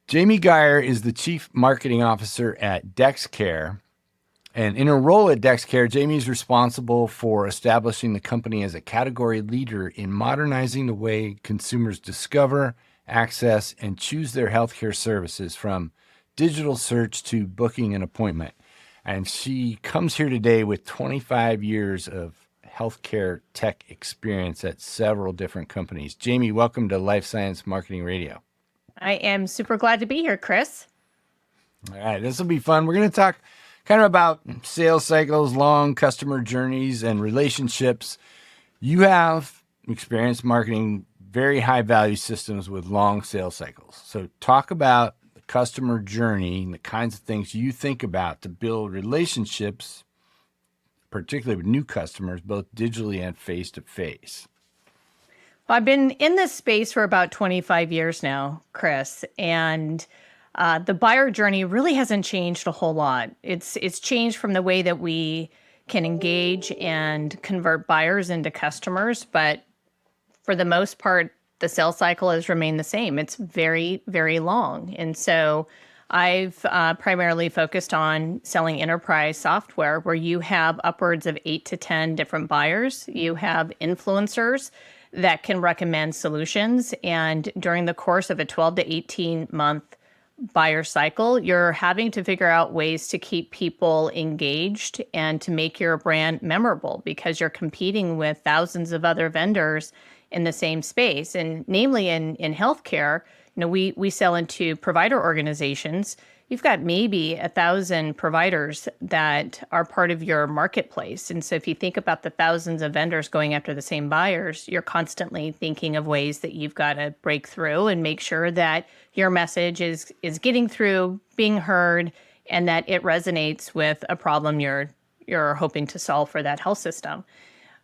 Jamie Gier is the Chief Marketing Officer at Dexcare. And in her role at Dexcare, Jamie is responsible for establishing the company as a category leader in modernizing the way consumers discover, access, and choose their healthcare services, from digital search to booking an appointment. And she comes here today with 25 years of healthcare tech experience at several different companies. Jamie, welcome to Life Science Marketing Radio. I am super glad to be here, Chris. All right, this will be fun. We're going to talk kind of about sales cycles, long customer journeys, and relationships. You have experience marketing very high value systems with long sales cycles. So talk about the customer journey and the kinds of things you think about to build relationships, particularly with new customers, both digitally and face to face. Well, I've been in this space for about 25 years now, Chris, and the buyer journey really hasn't changed a whole lot. It's changed from the way that we can engage and convert buyers into customers, but for the most part, the sales cycle has remained the same. It's very, very long. And so I've primarily focused on selling enterprise software where you have upwards of 8 to 10 different buyers. You have influencers that can recommend solutions. And during the course of a 12 to 18 month buyer cycle, you're having to figure out ways to keep people engaged and to make your brand memorable because you're competing with thousands of other vendors in the same space. And namely in healthcare, we sell into provider organizations. You've got maybe 1,000 providers that are part of your marketplace. And so if you think about the thousands of vendors going after the same buyers, you're constantly thinking of ways that you've got to break through and make sure that your message is getting through, being heard, and that it resonates with a problem you're hoping to solve for that health system.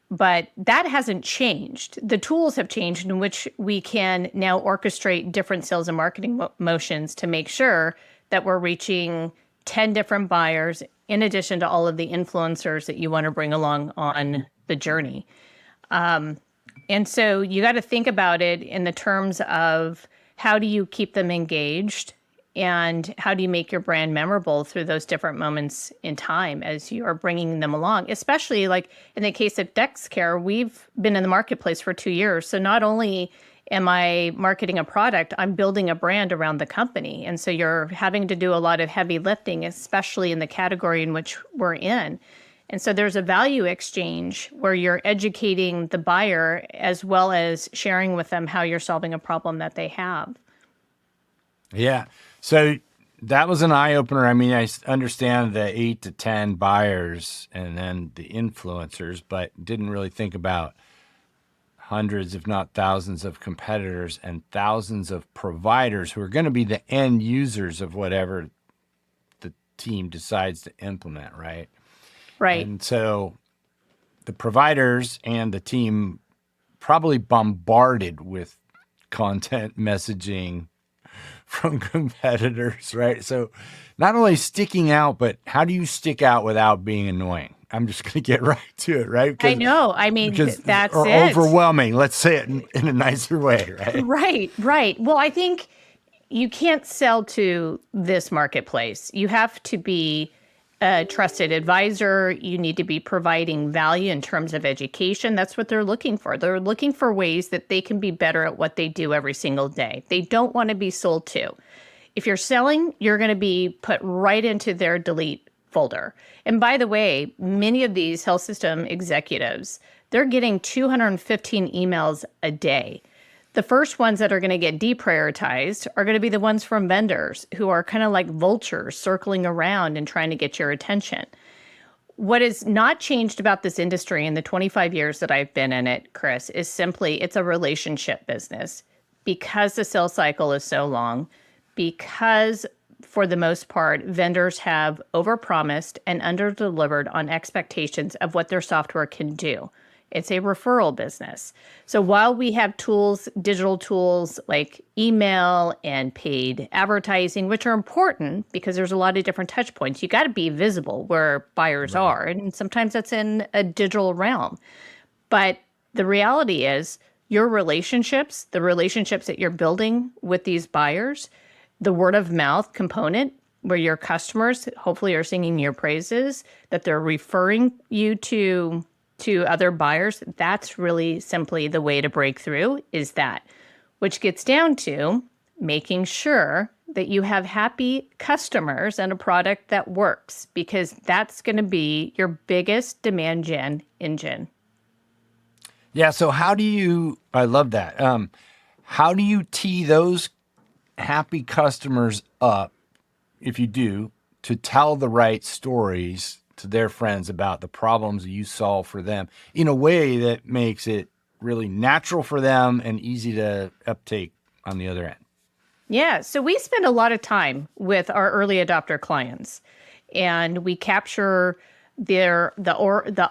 But that hasn't changed. The tools have changed in which we can now orchestrate different sales and marketing motions to make sure that we're reaching 10 different buyers in addition to all of the influencers that you want to bring along on the journey. And so you got to think about it in the terms of how do you keep them engaged and how do you make your brand memorable through those different moments in time as you are bringing them along, especially like in the case of Dexcare, we've been in the marketplace for 2 years. So not only am I marketing a product, I'm building a brand around the company. And so you're having to do a lot of heavy lifting, especially in the category in which we're in. And so there's a value exchange where you're educating the buyer as well as sharing with them how you're solving a problem that they have. Yeah. So that was an eye opener. I mean, I understand the 8 to 10 buyers and then the influencers, but didn't really think about hundreds, if not thousands of competitors and thousands of providers who are going to be the end users of whatever the team decides to implement, right? Right. And so the providers and the team probably bombarded with content messaging from competitors, right? So not only sticking out, but how do you stick out without being annoying? I'm just going to get right to it, right? I know. I mean, that's or it. overwhelming. Let's say it in a nicer way, right? Right. Well, I think you can't sell to this marketplace. You have to be a trusted advisor. You need to be providing value in terms of education. That's what they're looking for. They're looking for ways that they can be better at what they do every single day. They don't want to be sold to. If you're selling, you're going to be put right into their delete folder. And by the way, many of these health system executives, they're getting 215 emails a day. The first ones that are going to get deprioritized are going to be the ones from vendors who are kind of like vultures circling around and trying to get your attention. What has not changed about this industry in the 25 years that I've been in it, Chris, is simply it's a relationship business because the sales cycle is so long, because for the most part, vendors have overpromised and underdelivered on expectations of what their software can do. It's a referral business. So while we have tools, digital tools like email and paid advertising, which are important because there's a lot of different touch points, you got to be visible where buyers are. And sometimes that's in a digital realm. But the reality is your relationships, the relationships that you're building with these buyers, the word of mouth component where your customers hopefully are singing your praises, that they're referring you to other buyers, that's really simply the way to break through, is that, which gets down to making sure that you have happy customers and a product that works, because that's going to be your biggest demand gen engine. Yeah. So I love that. How do you tee those happy customers up, if you do, to tell the right stories to their friends about the problems you solve for them in a way that makes it really natural for them and easy to uptake on the other end? Yeah, so we spend a lot of time with our early adopter clients, and we capture the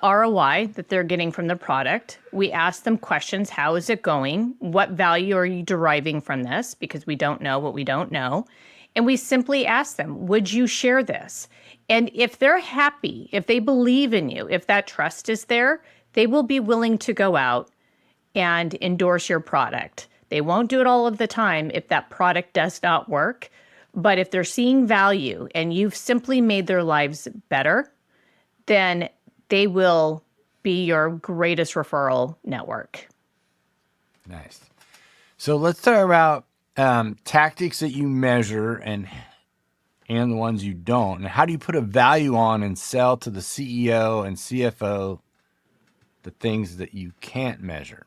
ROI that they're getting from the product. We ask them questions: how is it going? What value are you deriving from this? Because we don't know what we don't know. And we simply ask them, would you share this? And if they're happy, if they believe in you, if that trust is there, they will be willing to go out and endorse your product. They won't do it all of the time if that product does not work. But if they're seeing value and you've simply made their lives better, then they will be your greatest referral network. Nice. So let's talk about tactics that you measure and the ones you don't. And how do you put a value on and sell to the CEO and CFO the things that you can't measure?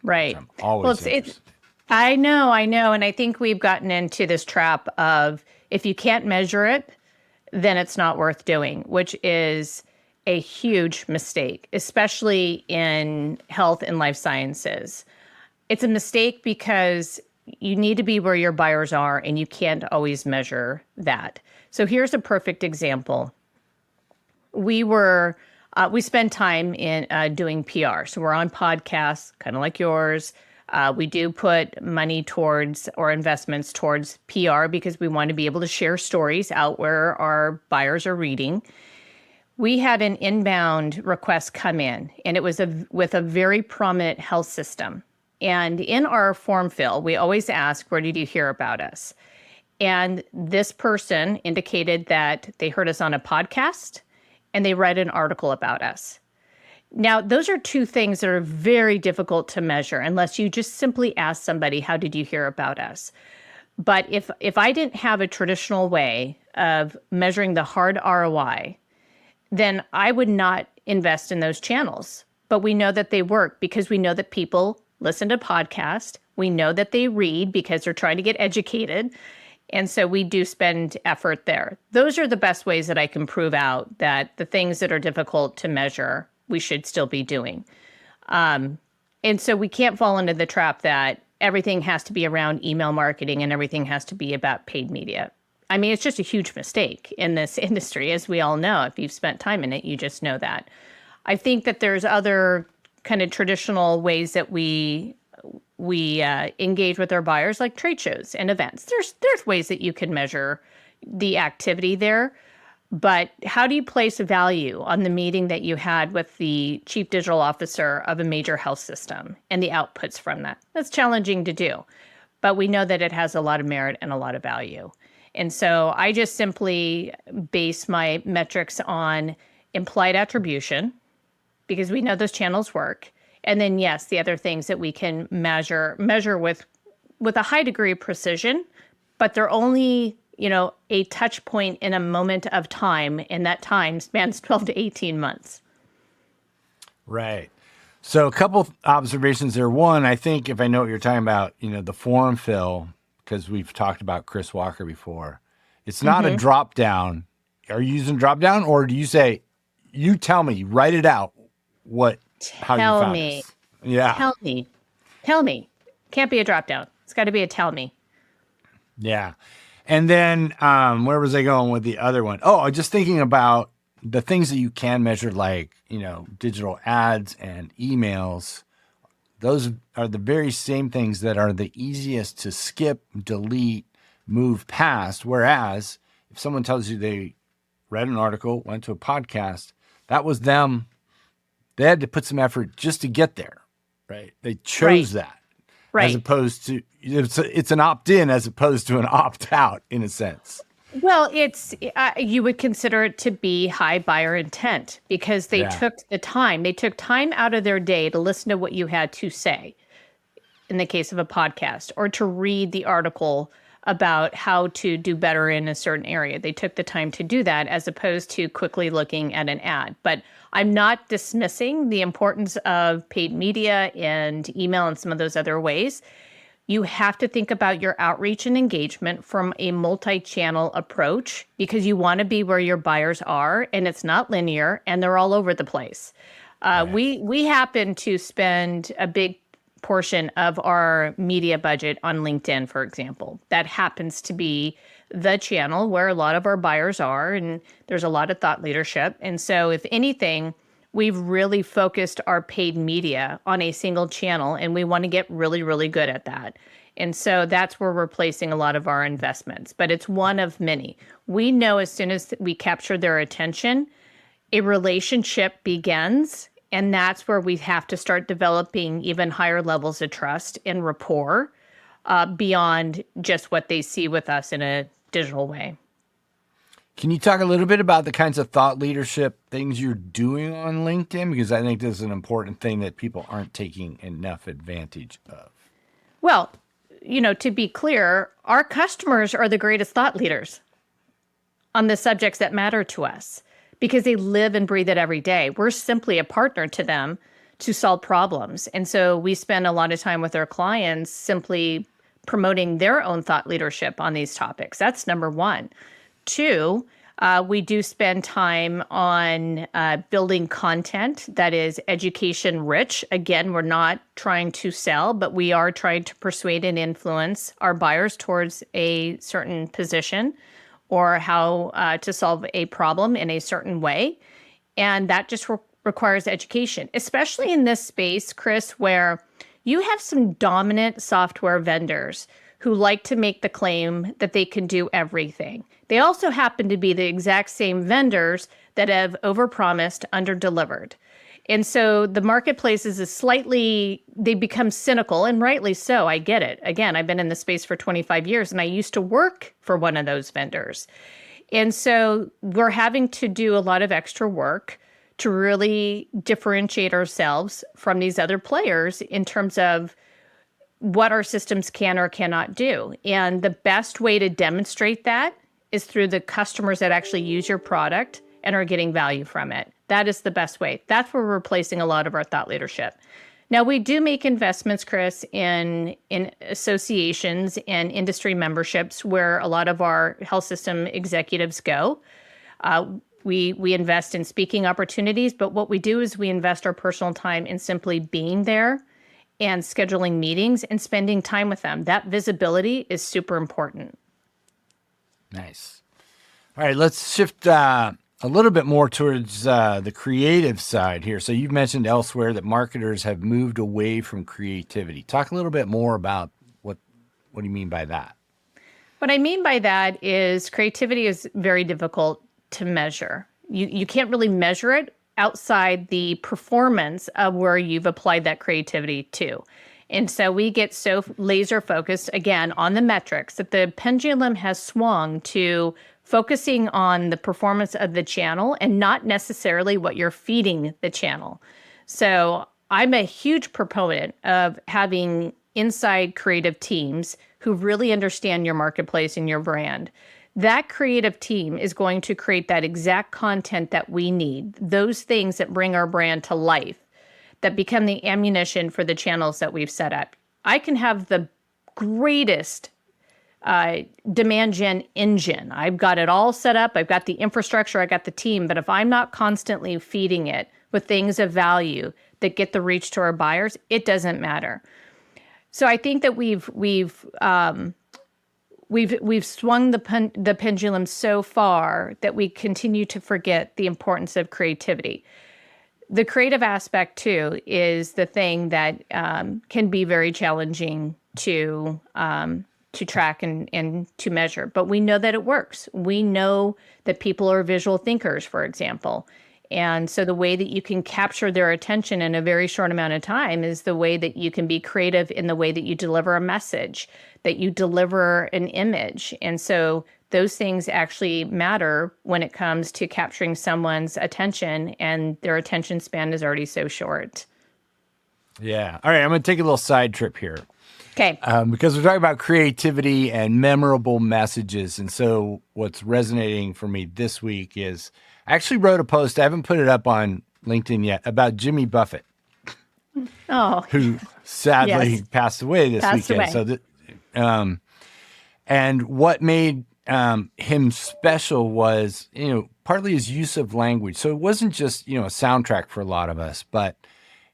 Right. I'm always interested. I know. And I think we've gotten into this trap of, if you can't measure it, then it's not worth doing, which is a huge mistake, especially in health and life sciences. It's a mistake because you need to be where your buyers are, and you can't always measure that. So here's a perfect example. We spend time in doing PR. So we're on podcasts, kind of like yours. We do put money towards, or investments towards, PR, because we want to be able to share stories out where our buyers are reading. We had an inbound request come in, and it was with a very prominent health system. And in our form fill, we always ask, where did you hear about us? And this person indicated that they heard us on a podcast and they read an article about us. Now, those are two things that are very difficult to measure unless you just simply ask somebody, how did you hear about us? But if I didn't have a traditional way of measuring the hard ROI, then I would not invest in those channels. But we know that they work because we know that people listen to podcasts. We know that they read because they're trying to get educated. And so we do spend effort there. Those are the best ways that I can prove out that the things that are difficult to measure, we should still be doing. And so we can't fall into the trap that everything has to be around email marketing and everything has to be about paid media. I mean, it's just a huge mistake in this industry, as we all know. If you've spent time in it, you just know that. I think that there's other kind of traditional ways that we engage with our buyers, like trade shows and events. There's ways that you can measure the activity there, but how do you place a value on the meeting that you had with the chief digital officer of a major health system and the outputs from that? That's challenging to do, but we know that it has a lot of merit and a lot of value. And so I just simply base my metrics on implied attribution, because we know those channels work. And then, yes, the other things that we can measure with a high degree of precision, but they're only, a touch point in a moment of time, and that time spans 12 to 18 months. Right. So a couple of observations there. One, I think if I know what you're talking about, the form fill, because we've talked about Chris Walker before, it's not a drop down. Are you using drop down, or do you say, you tell me, write it out, how you found us? Yeah. Tell me. Can't be a drop down. It's got to be a tell me. Yeah. And then where was I going with the other one? Oh, just thinking about the things that you can measure, like, digital ads and emails. Those are the very same things that are the easiest to skip, delete, move past. Whereas if someone tells you they read an article, went to a podcast, that was them. They had to put some effort just to get there, right? They chose that. as Right. opposed to it's an opt-in as opposed to an opt-out in a sense. Well, it's you would consider it to be high buyer intent because they Yeah. took the time. They took time out of their day to listen to what you had to say in the case of a podcast or to read the article about how to do better in a certain area. They took the time to do that as opposed to quickly looking at an ad. But I'm not dismissing the importance of paid media and email and some of those other ways. You have to think about your outreach and engagement from a multi-channel approach because you want to be where your buyers are, and it's not linear, and they're all over the place. Right. We happen to spend a big portion of our media budget on LinkedIn, for example. That happens to be the channel where a lot of our buyers are, and there's a lot of thought leadership. And so, if anything, we've really focused our paid media on a single channel, and we want to get really, really good at that. And so that's where we're placing a lot of our investments, but it's one of many. We know as soon as we capture their attention, a relationship begins, and that's where we have to start developing even higher levels of trust and rapport beyond just what they see with us in a digital way. Can you talk a little bit about the kinds of thought leadership things you're doing on LinkedIn? Because I think this is an important thing that people aren't taking enough advantage of. Well, to be clear, our customers are the greatest thought leaders on the subjects that matter to us because they live and breathe it every day. We're simply a partner to them to solve problems. And so we spend a lot of time with our clients simply promoting their own thought leadership on these topics. That's number one. Two, we do spend time on building content that is education rich. Again, we're not trying to sell, but we are trying to persuade and influence our buyers towards a certain position or how to solve a problem in a certain way. And that just requires education, especially in this space, Chris, where you have some dominant software vendors who like to make the claim that they can do everything. They also happen to be the exact same vendors that have overpromised, underdelivered. And so the marketplace is they become cynical, and rightly so. I get it. Again, I've been in the space for 25 years, and I used to work for one of those vendors. And so we're having to do a lot of extra work to really differentiate ourselves from these other players in terms of what our systems can or cannot do. And the best way to demonstrate that is through the customers that actually use your product and are getting value from it. That is the best way. That's where we're placing a lot of our thought leadership. Now, we do make investments, Chris, in associations and industry memberships where a lot of our health system executives go. We invest in speaking opportunities, but what we do is we invest our personal time in simply being there and scheduling meetings and spending time with them. That visibility is super important. Nice. All right, let's shift a little bit more towards the creative side here. So you've mentioned elsewhere that marketers have moved away from creativity. Talk a little bit more about what do you mean by that? What I mean by that is creativity is very difficult to measure. You can't really measure it outside the performance of where you've applied that creativity to. And so we get so laser focused, again, on the metrics that the pendulum has swung to focusing on the performance of the channel and not necessarily what you're feeding the channel. So I'm a huge proponent of having inside creative teams who really understand your marketplace and your brand. That creative team is going to create that exact content that we need, those things that bring our brand to life, that become the ammunition for the channels that we've set up. I can have the greatest demand gen engine. I've got it all set up. I've got the infrastructure. I got the team. But if I'm not constantly feeding it with things of value that get the reach to our buyers, it doesn't matter. So I think that we've swung the pendulum so far that we continue to forget the importance of creativity. The creative aspect, too, is the thing that can be very challenging to track and to measure. But we know that it works. We know that people are visual thinkers, for example. And so the way that you can capture their attention in a very short amount of time is the way that you can be creative in the way that you deliver a message, that you deliver an image. And so those things actually matter when it comes to capturing someone's attention, and their attention span is already so short. Yeah. All right. I'm going to take a little side trip here. Okay. Because we're talking about creativity and memorable messages. And so what's resonating for me this week is I actually wrote a post, I haven't put it up on LinkedIn yet, about Jimmy Buffett, who sadly Yes. passed away this Passed weekend. away. So, and what made him special was, partly his use of language. So it wasn't just, a soundtrack for a lot of us, but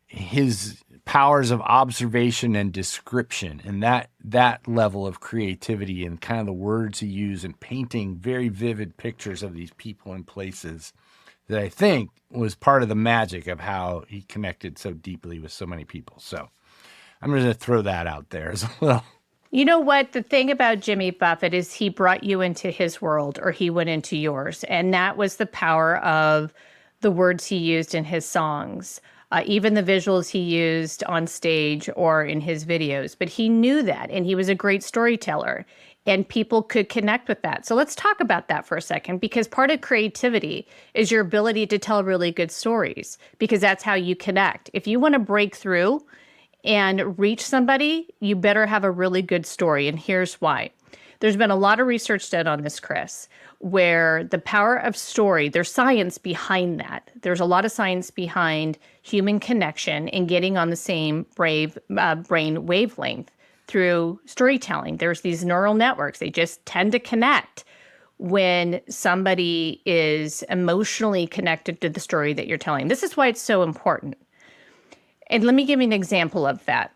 his powers of observation and description, and that level of creativity and kind of the words he used, and painting very vivid pictures of these people and places, that I think was part of the magic of how he connected so deeply with so many people. So I'm going to throw that out there as well. You know what? The thing about Jimmy Buffett is he brought you into his world, or he went into yours. And that was the power of the words he used in his songs, even the visuals he used on stage or in his videos. But he knew that, and he was a great storyteller, and people could connect with that. So let's talk about that for a second, because part of creativity is your ability to tell really good stories, because that's how you connect. If you want to break through and reach somebody, you better have a really good story. And here's why. There's been a lot of research done on this, Chris, where the power of story, there's science behind that. There's a lot of science behind human connection and getting on the same brain wavelength through storytelling. There's these neural networks. They just tend to connect when somebody is emotionally connected to the story that you're telling. This is why it's so important. And let me give you an example of that.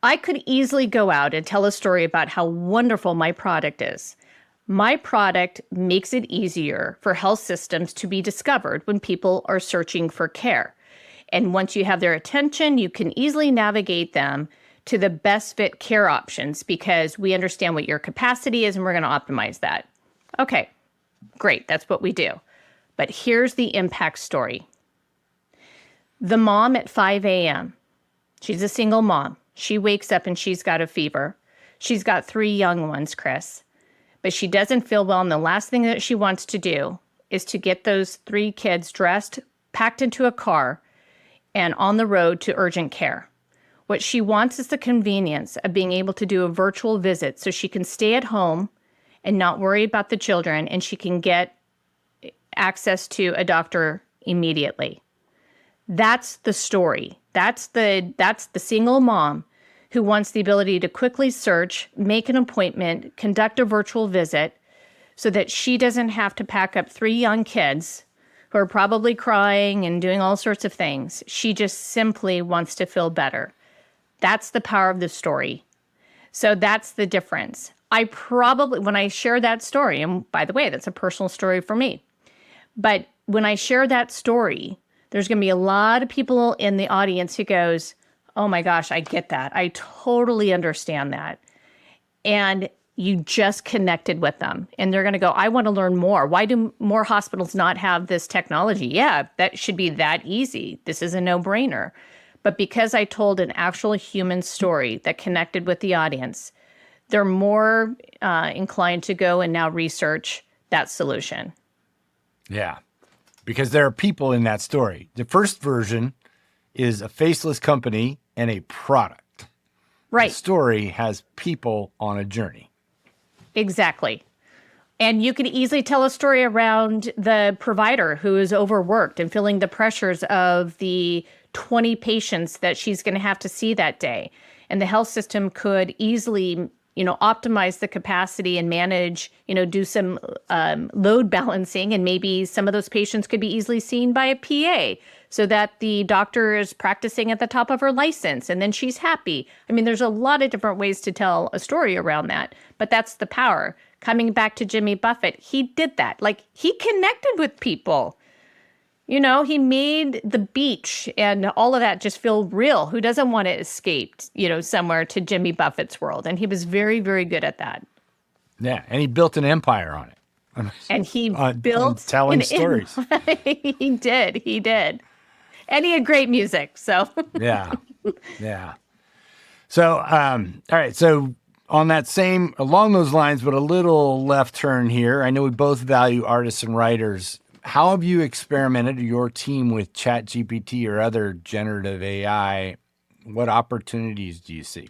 I could easily go out and tell a story about how wonderful my product is. My product makes it easier for health systems to be discovered when people are searching for care. And once you have their attention, you can easily navigate them to the best fit care options, because we understand what your capacity is and we're going to optimize that. Okay, great. That's what we do. But here's the impact story. The mom at 5 a.m., she's a single mom. She wakes up and she's got a fever. She's got 3 young ones, Chris. But she doesn't feel well, and the last thing that she wants to do is to get those 3 kids dressed, packed into a car, and on the road to urgent care. What she wants is the convenience of being able to do a virtual visit so she can stay at home and not worry about the children, and she can get access to a doctor immediately. That's the story. That's the single mom who wants the ability to quickly search, make an appointment, conduct a virtual visit, so that she doesn't have to pack up 3 young kids who are probably crying and doing all sorts of things. She just simply wants to feel better. That's the power of the story. So that's the difference. When I share that story, and by the way, that's a personal story for me, but when I share that story, there's going to be a lot of people in the audience who goes, oh my gosh, I get that. I totally understand that. And you just connected with them. And they're going to go, I want to learn more. Why do more hospitals not have this technology? Yeah, that should be that easy. This is a no-brainer. But because I told an actual human story that connected with the audience, they're more inclined to go and now research that solution. Yeah, because there are people in that story. The first version is a faceless company and a product. Right. The story has people on a journey. Exactly. And you can easily tell a story around the provider who is overworked and feeling the pressures of the 20 patients that she's going to have to see that day. And the health system could easily, optimize the capacity and manage, do some load balancing. And maybe some of those patients could be easily seen by a PA so that the doctor is practicing at the top of her license and then she's happy. I mean, there's a lot of different ways to tell a story around that, but that's the power. Coming back to Jimmy Buffett, he did that. Like, he connected with people. He made the beach and all of that just feel real. Who doesn't want to escape, somewhere to Jimmy Buffett's world? And he was very, very good at that. Yeah, and he built an empire on it. And he on built telling stories. He did. And he had great music. So Yeah. Yeah. So, all right. So along those lines, but a little left turn here. I know we both value artists and writers. How have you experimented your team with ChatGPT or other generative AI? What opportunities do you see?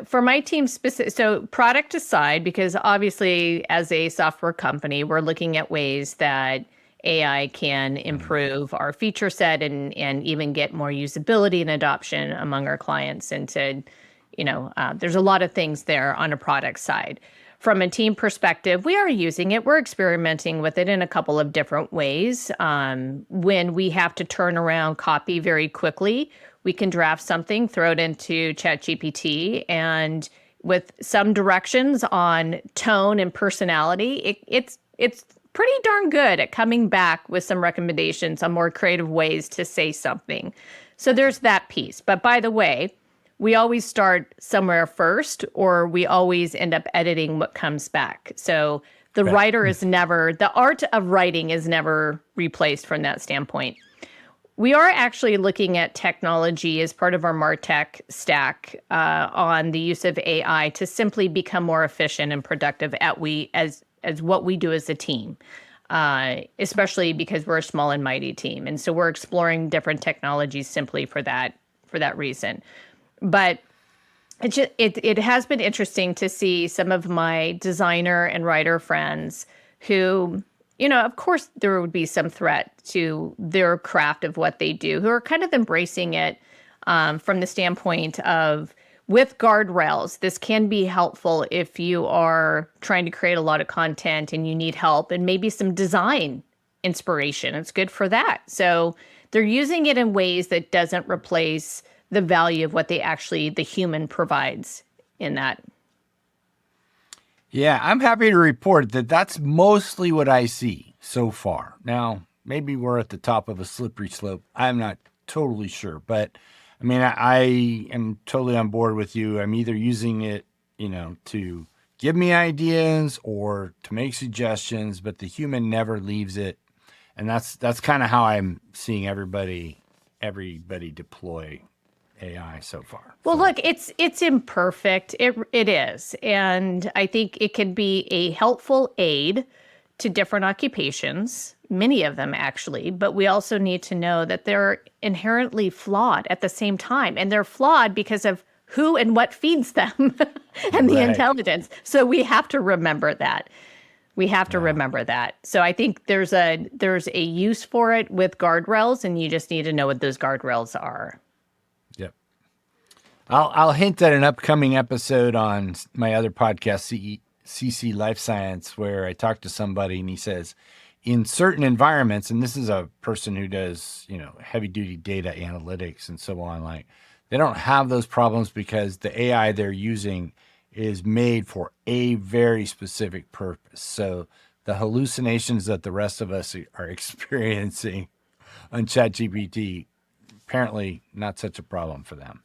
for my team specific, so product aside, because obviously as a software company, we're looking at ways that AI can improve our feature set and even get more usability and adoption among our clients. And to, there's a lot of things there on a product side. From a team perspective, we are using it. We're experimenting with it in a couple of different ways. When we have to turn around copy very quickly, we can draft something, throw it into ChatGPT, and with some directions on tone and personality, it's pretty darn good at coming back with some recommendations on more creative ways to say something. So there's that piece. But by the way, we always start somewhere first, or we always end up editing what comes back. So the the art of writing is never replaced from that standpoint. We are actually looking at technology as part of our MarTech stack on the use of AI to simply become more efficient and productive as what we do as a team, especially because we're a small and mighty team. And so we're exploring different technologies simply for that reason. But it has been interesting to see some of my designer and writer friends who, of course there would be some threat to their craft of what they do, who are kind of embracing it from the standpoint of, with guardrails, this can be helpful if you are trying to create a lot of content and you need help and maybe some design inspiration. It's good for that. So they're using it in ways that doesn't replace the value of what the human provides in that. Yeah, I'm happy to report that that's mostly what I see so far. Now, maybe we're at the top of a slippery slope. I'm not totally sure, but I mean, I am totally on board with you. I'm either using it, to give me ideas or to make suggestions, but the human never leaves it. And that's kind of how I'm seeing everybody deploy AI so far. Well, look, it's imperfect. It is. And I think it can be a helpful aid to different occupations, many of them actually, but we also need to know that they're inherently flawed at the same time. And they're flawed because of who and what feeds them and the intelligence. So we have to remember that. Remember that. So I think there's a use for it with guardrails, and you just need to know what those guardrails are. Yep. I'll hint at an upcoming episode on my other podcast, CC Life Science, where I talked to somebody and he says, in certain environments, and this is a person who does, heavy duty data analytics and so on, like they don't have those problems because the AI they're using is made for a very specific purpose. So the hallucinations that the rest of us are experiencing on ChatGPT, apparently not such a problem for them.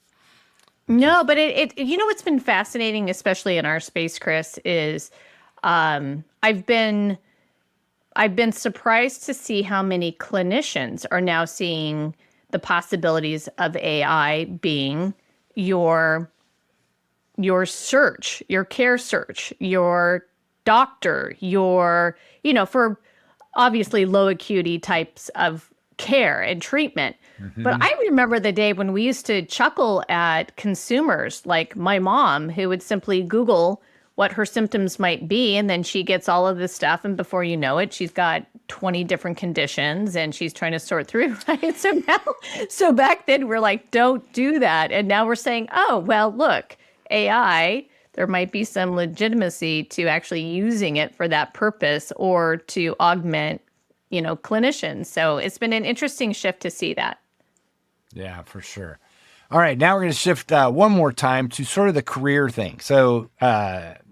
No, but what's been fascinating, especially in our space, Chris, is I've been surprised to see how many clinicians are now seeing the possibilities of AI being your search, your care search, your doctor, for obviously low acuity types of care and treatment. Mm-hmm. But I remember the day when we used to chuckle at consumers, like my mom, who would simply Google what her symptoms might be, and then she gets all of this stuff, and before you know it, she's got 20 different conditions and she's trying to sort through, right? So back then we're like, don't do that. And now we're saying, oh, well, look, AI, there might be some legitimacy to actually using it for that purpose or to augment, clinicians. So it's been an interesting shift to see that. Yeah, for sure. All right, now we're going to shift one more time to sort of the career thing. So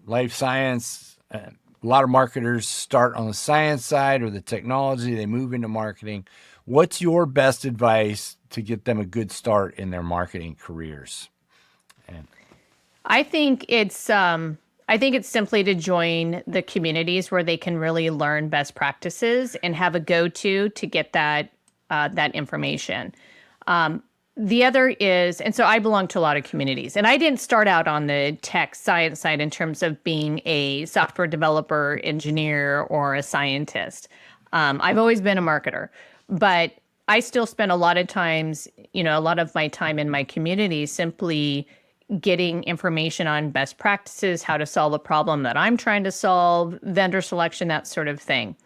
life science, a lot of marketers start on the science side or the technology, they move into marketing. What's your best advice to get them a good start in their marketing careers? I think it's I think it's simply to join the communities where they can really learn best practices and have a go-to to get that information. The other is, and so I belong to a lot of communities, and I didn't start out on the tech science side in terms of being a software developer, engineer, or a scientist. I've always been a marketer, but I still spend a lot of times, a lot of my time in my community simply getting information on best practices, how to solve a problem that I'm trying to solve, vendor selection, that sort of thing.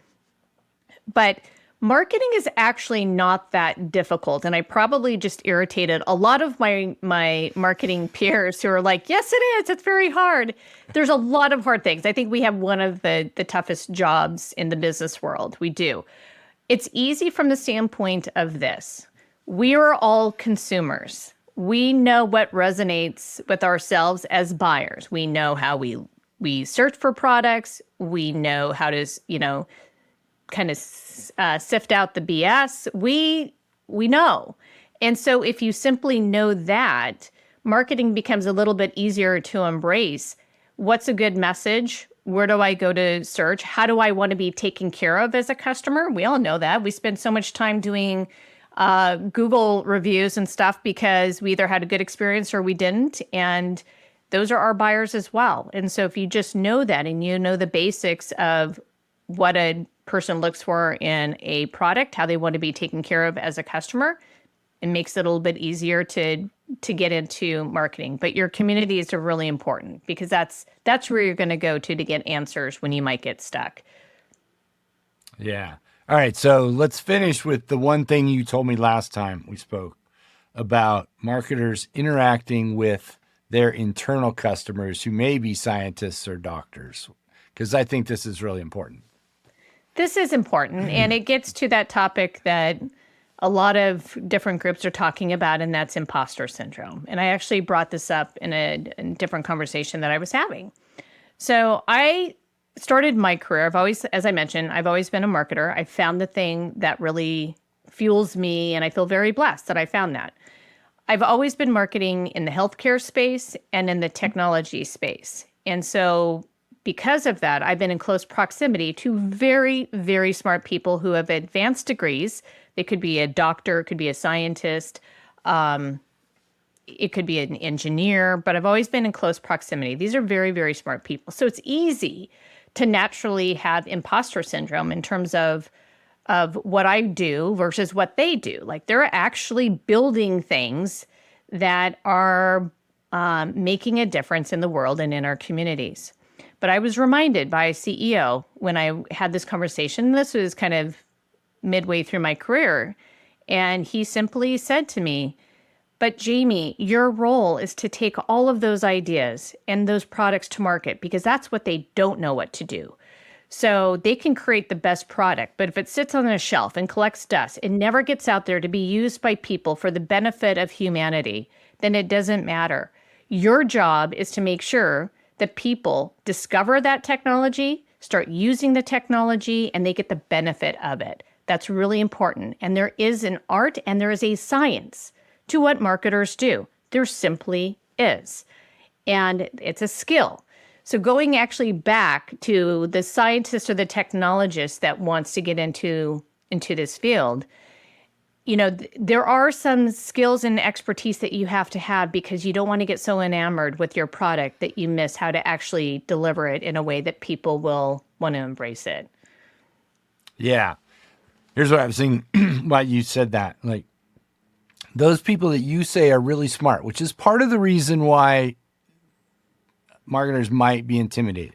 But marketing is actually not that difficult. And I probably just irritated a lot of my marketing peers who are like, yes, it is. It's very hard. There's a lot of hard things. I think we have one of the toughest jobs in the business world. We do. It's easy from the standpoint of this. We are all consumers. We know what resonates with ourselves as buyers. We know how we search for products. We know how to, kind of sift out the BS. We know. And so if you simply know that, marketing becomes a little bit easier to embrace. What's a good message? Where do I go to search? How do I want to be taken care of as a customer? We all know that. We spend so much time doing Google reviews and stuff because we either had a good experience or we didn't. And those are our buyers as well. And so if you just know that and you know the basics of what a person looks for in a product, how they want to be taken care of as a customer, it makes it a little bit easier to get into marketing. But your communities are really important because that's where you're going to go to get answers when you might get stuck. Yeah. All right. So let's finish with the one thing you told me last time we spoke about marketers interacting with their internal customers who may be scientists or doctors, because I think this is really important. This is important, and it gets to that topic that a lot of different groups are talking about, and that's imposter syndrome. And I actually brought this up in a different conversation that I was having. So I started my career. As I mentioned, I've always been a marketer. I found the thing that really fuels me, and I feel very blessed that I found that. I've always been marketing in the healthcare space and in the technology space. And so because of that, I've been in close proximity to very, very smart people who have advanced degrees. They could be a doctor, it could be a scientist, it could be an engineer, but I've always been in close proximity. These are very, very smart people. So it's easy to naturally have imposter syndrome in terms of what I do versus what they do. Like they're actually building things that are making a difference in the world and in our communities. But I was reminded by a CEO when I had this conversation, this was kind of midway through my career, and he simply said to me, but Jamie, your role is to take all of those ideas and those products to market because that's what they don't know what to do. So they can create the best product, but if it sits on a shelf and collects dust, it never gets out there to be used by people for the benefit of humanity, then it doesn't matter. Your job is to make sure that people discover that technology, start using the technology, and they get the benefit of it. That's really important. And there is an art and there is a science to what marketers do. There simply is. And it's a skill. So going actually back to the scientist or the technologist that wants to get into this field, there are some skills and expertise that you have to have because you don't want to get so enamored with your product that you miss how to actually deliver it in a way that people will want to embrace it. Yeah. Here's what I was saying why you said that. Like those people that you say are really smart, which is part of the reason why marketers might be intimidated.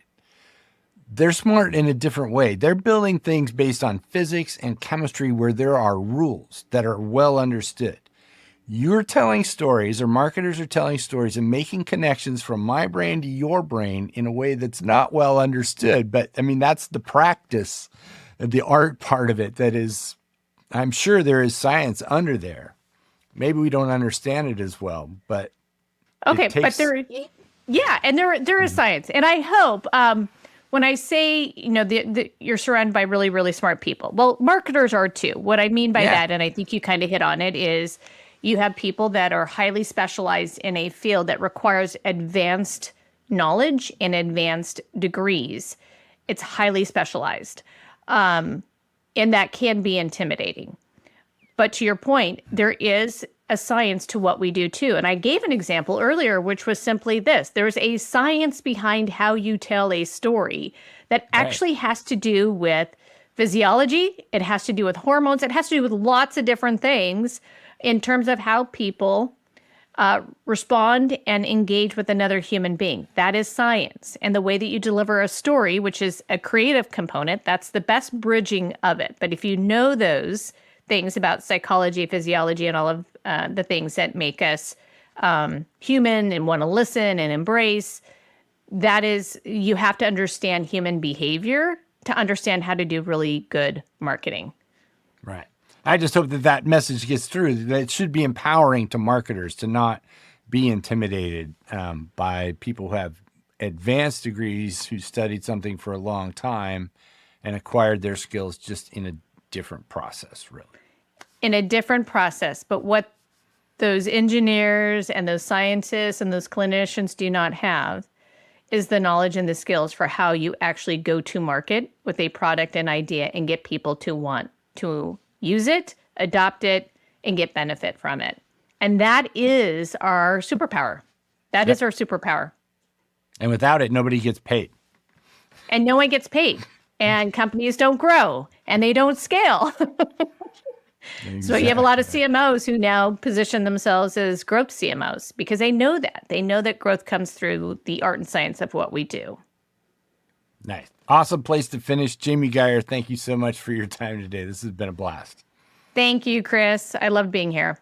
They're smart in a different way. They're building things based on physics and chemistry where there are rules that are well understood. You're telling stories, or marketers are telling stories and making connections from my brain to your brain in a way that's not well understood. But I mean, that's the practice, the art part of it that is, I'm sure there is science under there. Maybe we don't understand it as well, but okay, but there, yeah, and there is science, and I hope when I say you're surrounded by really, really smart people. Well, marketers are too. What I mean by that, and I think you kind of hit on it, is you have people that are highly specialized in a field that requires advanced knowledge and advanced degrees. It's highly specialized. And that can be intimidating. But to your point, there is a science to what we do too. And I gave an example earlier, which was simply this. There's a science behind how you tell a story that actually has to do with physiology. It has to do with hormones. It has to do with lots of different things in terms of how people respond and engage with another human being. That is science. And the way that you deliver a story, which is a creative component, that's the best bridging of it. But if you know those things about psychology, physiology, and all of the things that make us human and want to listen and embrace, that is, you have to understand human behavior to understand how to do really good marketing. Right. I just hope that that message gets through, that it should be empowering to marketers to not be intimidated by people who have advanced degrees, who studied something for a long time and acquired their skills just in a different process, really. In a different process. But what those engineers and those scientists and those clinicians do not have is the knowledge and the skills for how you actually go to market with a product and idea and get people to want to use it, adopt it, and get benefit from it. And that is our superpower. That is our superpower. And without it, nobody gets paid. And no one gets paid. And companies don't grow. And they don't scale. Exactly. So you have a lot of CMOs who now position themselves as growth CMOs because they know that. They know that growth comes through the art and science of what we do. Nice. Awesome place to finish. Jamie Gier, thank you so much for your time today. This has been a blast. Thank you, Chris. I loved being here.